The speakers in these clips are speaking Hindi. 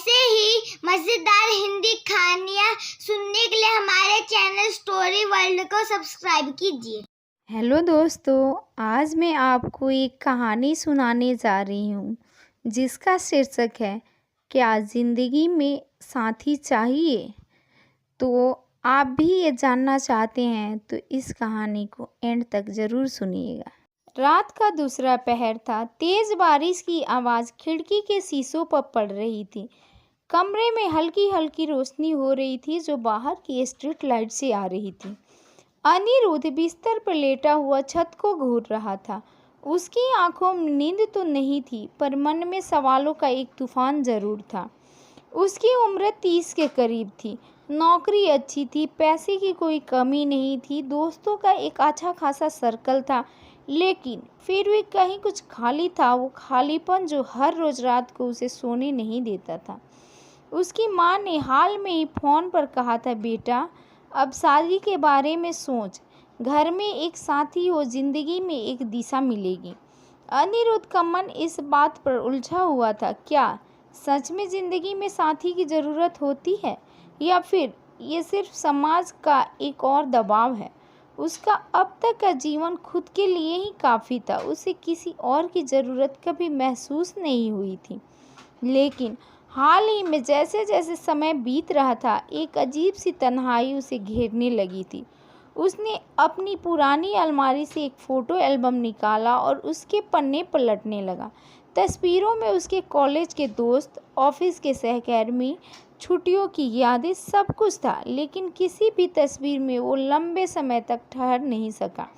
ऐसे ही मज़ेदार हिंदी कहानियाँ सुनने के लिए हमारे चैनल स्टोरी वर्ल्ड को सब्सक्राइब कीजिए। हेलो दोस्तों, आज मैं आपको एक कहानी सुनाने जा रही हूँ जिसका शीर्षक है क्या ज़िंदगी में साथी चाहिए। तो आप भी ये जानना चाहते हैं तो इस कहानी को एंड तक ज़रूर सुनिएगा। रात का दूसरा पहर था। तेज़ बारिश की आवाज़ खिड़की के शीशों पर पड़ रही थी। कमरे में हल्की हल्की रोशनी हो रही थी जो बाहर की स्ट्रीट लाइट से आ रही थी। अनिरुद्ध बिस्तर पर लेटा हुआ छत को घूर रहा था। उसकी आंखों में नींद तो नहीं थी, पर मन में सवालों का एक तूफान जरूर था। उसकी उम्र 30 के करीब थी। नौकरी अच्छी थी, पैसे की कोई कमी नहीं थी, दोस्तों का एक अच्छा खासा सर्कल था, लेकिन फिर भी कहीं कुछ खाली था। वो खालीपन जो हर रोज रात को उसे सोने नहीं देता था। उसकी माँ ने हाल में ही फ़ोन पर कहा था, बेटा अब शादी के बारे में सोच, घर में एक साथी हो, जिंदगी में एक दिशा मिलेगी। अनिरुद्ध का मन इस बात पर उलझा हुआ था, क्या सच में ज़िंदगी में साथी की ज़रूरत होती है या फिर ये सिर्फ समाज का एक और दबाव है। उसका अब तक का जीवन खुद के लिए ही काफ़ी था, उसे किसी और की ज़रूरत कभी महसूस नहीं हुई थी। लेकिन हाल ही में जैसे जैसे समय बीत रहा था, एक अजीब सी तन्हाई उसे घेरने लगी थी। उसने अपनी पुरानी अलमारी से एक फ़ोटो एल्बम निकाला और उसके पन्ने पलटने लगा। तस्वीरों में उसके कॉलेज के दोस्त, ऑफिस के सहकर्मी, छुट्टियों की यादें, सब कुछ था, लेकिन किसी भी तस्वीर में वो लंबे समय तक ठहर नहीं सका।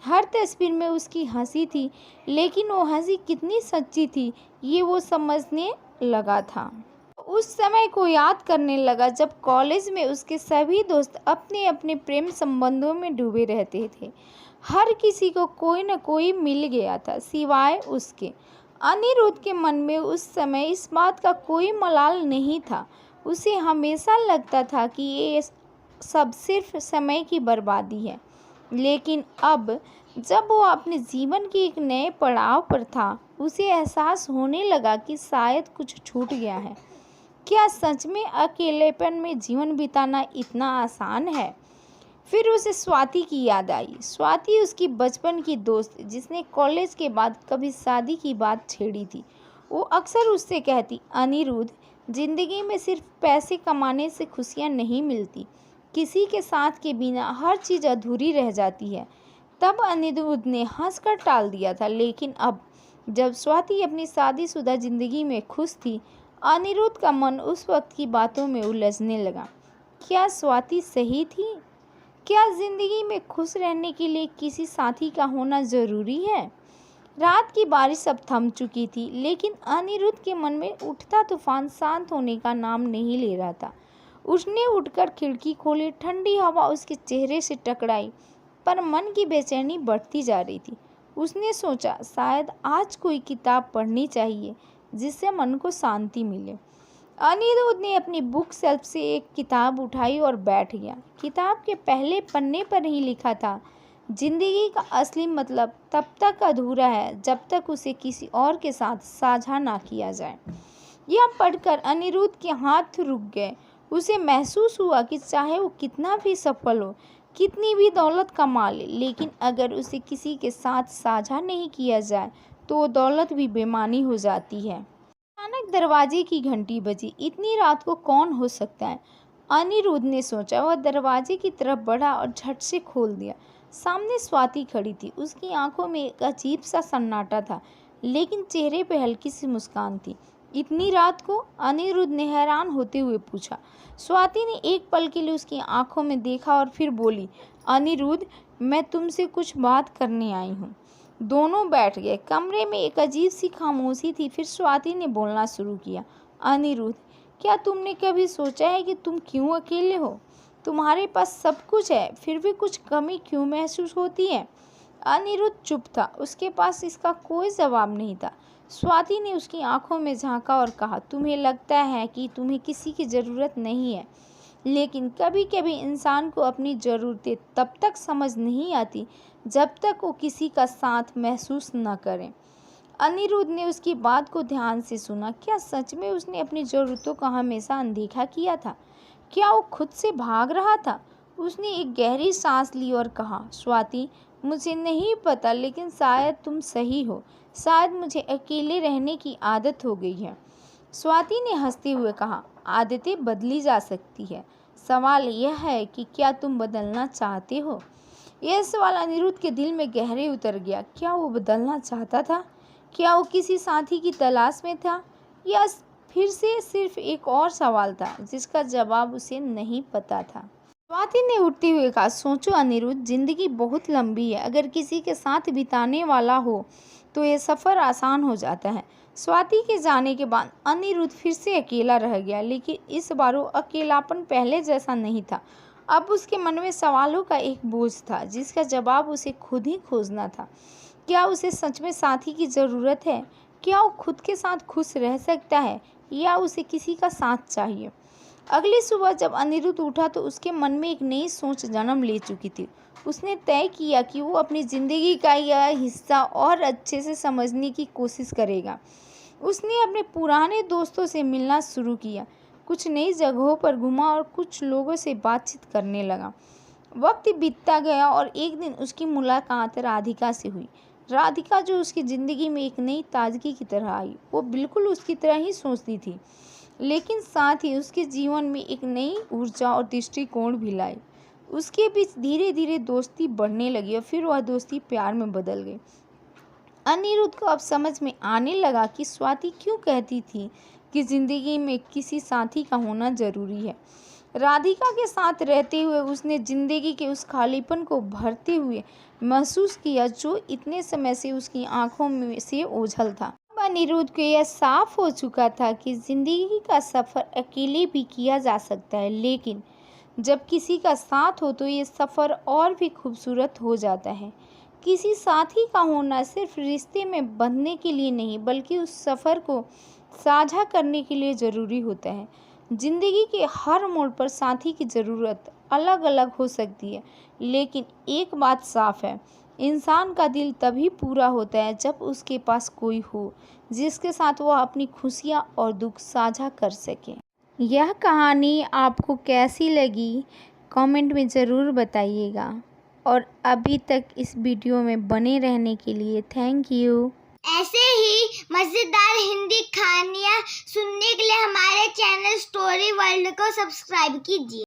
हर तस्वीर में उसकी हंसी थी, लेकिन वो हंसी कितनी सच्ची थी ये वो समझने लगा था। उस समय को याद करने लगा जब कॉलेज में उसके सभी दोस्त अपने अपने प्रेम संबंधों में डूबे रहते थे। हर किसी को कोई न कोई मिल गया था सिवाय उसके। अनिरुद्ध के मन में उस समय इस बात का कोई मलाल नहीं था। उसे हमेशा लगता था कि ये सब सिर्फ समय की बर्बादी है। लेकिन अब जब वो अपने जीवन के एक नए पड़ाव पर था, उसे एहसास होने लगा कि शायद कुछ छूट गया है। क्या सच में अकेलेपन में जीवन बिताना इतना आसान है? फिर उसे स्वाति की याद आई। स्वाति उसकी बचपन की दोस्त, जिसने कॉलेज के बाद कभी शादी की बात छेड़ी थी। वो अक्सर उससे कहती, अनिरुद्ध, जिंदगी में सिर्फ पैसे कमाने से खुशियाँ नहीं मिलती, किसी के साथ के बिना हर चीज़ अधूरी रह जाती है। तब अनिरुद्ध ने हंसकर टाल दिया था, लेकिन अब जब स्वाति अपनी शादीशुदा जिंदगी में खुश थी, अनिरुद्ध का मन उस वक्त की बातों में उलझने लगा। क्या स्वाति सही थी? क्या जिंदगी में खुश रहने के लिए किसी साथी का होना ज़रूरी है? रात की बारिश अब थम चुकी थी, लेकिन अनिरुद्ध के मन में उठता तूफान शांत होने का नाम नहीं ले रहा था। उसने उठकर खिड़की खोली, ठंडी हवा उसके चेहरे से टकराई, पर मन की बेचैनी बढ़ती जा रही थी। उसने सोचा, शायद आज कोई किताब पढ़नी चाहिए जिससे मन को शांति मिले। अनिरुद्ध ने अपनी बुक शेल्फ से एक किताब उठाई और बैठ गया। किताब के पहले पन्ने पर ही लिखा था, जिंदगी का असली मतलब तब तक अधूरा है जब तक उसे किसी और के साथ साझा ना किया जाए। यह पढ़कर अनिरुद्ध के हाथ रुक गए। उसे महसूस हुआ कि चाहे वो कितना भी सफल हो, कितनी भी दौलत कमा ले, लेकिन अगर उसे किसी के साथ साझा नहीं किया जाए तो वो दौलत भी बेमानी हो जाती है। अचानक दरवाजे की घंटी बजी। इतनी रात को कौन हो सकता है? अनिरुद्ध ने सोचा। वह दरवाजे की तरफ बढ़ा और झट से खोल दिया। सामने स्वाति खड़ी थी। उसकी आंखों में एक अजीब सा सन्नाटा था, लेकिन चेहरे पर हल्की सी मुस्कान थी। इतनी रात को? अनिरुद्ध ने हैरान होते हुए पूछा। स्वाति ने एक पल के लिए उसकी आंखों में देखा और फिर बोली, अनिरुद्ध, मैं तुमसे कुछ बात करने आई हूँ। दोनों बैठ गए। कमरे में एक अजीब सी खामोशी थी। फिर स्वाति ने बोलना शुरू किया, अनिरुद्ध, क्या तुमने कभी सोचा है कि तुम क्यों अकेले हो? तुम्हारे पास सब कुछ है, फिर भी कुछ कमी क्यों महसूस होती है? अनिरुद्ध चुप था। उसके पास इसका कोई जवाब नहीं था। स्वाति ने उसकी आंखों में झांका और कहा, तुम्हें लगता है कि तुम्हें किसी की ज़रूरत नहीं है, लेकिन कभी कभी इंसान को अपनी ज़रूरतें तब तक समझ नहीं आती जब तक वो किसी का साथ महसूस न करें। अनिरुद्ध ने उसकी बात को ध्यान से सुना। क्या सच में उसने अपनी ज़रूरतों का हमेशा अनदेखा किया था? क्या वो खुद से भाग रहा था? उसने एक गहरी सांस ली और कहा, स्वाति, मुझे नहीं पता, लेकिन शायद तुम सही हो। शायद मुझे अकेले रहने की आदत हो गई है। स्वाति ने हंसते हुए कहा, आदतें बदली जा सकती है, सवाल यह है कि क्या तुम बदलना चाहते हो। यह सवाल अनिरुद्ध के दिल में गहरे उतर गया। क्या वो बदलना चाहता था? क्या वो किसी साथी की तलाश में था, या फिर से सिर्फ एक और सवाल था जिसका जवाब उसे नहीं पता था। स्वाति ने उठते हुए कहा, सोचो अनिरुद्ध, जिंदगी बहुत लंबी है। अगर किसी के साथ बिताने वाला हो तो ये सफ़र आसान हो जाता है। स्वाति के जाने के बाद अनिरुद्ध फिर से अकेला रह गया, लेकिन इस बार वो अकेलापन पहले जैसा नहीं था। अब उसके मन में सवालों का एक बोझ था जिसका जवाब उसे खुद ही खोजना था। क्या उसे सच में साथी की ज़रूरत है? क्या वो खुद के साथ खुश रह सकता है, या उसे किसी का साथ चाहिए? अगली सुबह जब अनिरुद्ध उठा तो उसके मन में एक नई सोच जन्म ले चुकी थी। उसने तय किया कि वो अपनी ज़िंदगी का यह हिस्सा और अच्छे से समझने की कोशिश करेगा। उसने अपने पुराने दोस्तों से मिलना शुरू किया, कुछ नई जगहों पर घूमा और कुछ लोगों से बातचीत करने लगा। वक्त बीतता गया और एक दिन उसकी मुलाकात राधिका से हुई। राधिका, जो उसकी ज़िंदगी में एक नई ताजगी की तरह आई, वो बिल्कुल उसकी तरह ही सोचती थी, लेकिन साथ ही उसके जीवन में एक नई ऊर्जा और दृष्टिकोण भी लाई। उसके बीच धीरे धीरे दोस्ती बढ़ने लगी और फिर वह दोस्ती प्यार में बदल गई। अनिरुद्ध को अब समझ में आने लगा कि स्वाति क्यों कहती थी कि ज़िंदगी में किसी साथी का होना ज़रूरी है। राधिका के साथ रहते हुए उसने ज़िंदगी के उस खालीपन को भरते हुए महसूस किया जो इतने समय से उसकी आंखों में से ओझल था। अब अनिरुद्ध को यह साफ हो चुका था कि ज़िंदगी का सफ़र अकेले भी किया जा सकता है, लेकिन जब किसी का साथ हो तो ये सफ़र और भी खूबसूरत हो जाता है। किसी साथी का होना सिर्फ रिश्ते में बंधने के लिए नहीं, बल्कि उस सफ़र को साझा करने के लिए ज़रूरी होता है। ज़िंदगी के हर मोड़ पर साथी की ज़रूरत अलग अलग हो सकती है, लेकिन एक बात साफ है, इंसान का दिल तभी पूरा होता है जब उसके पास कोई हो जिसके साथ वह अपनी खुशियाँ और दुख साझा कर सके। यह कहानी आपको कैसी लगी, कमेंट में ज़रूर बताइएगा, और अभी तक इस वीडियो में बने रहने के लिए थैंक यू। ऐसे ही मज़ेदार हिंदी कहानियाँ सुनने के लिए हमारे चैनल स्टोरी वर्ल्ड को सब्सक्राइब कीजिए।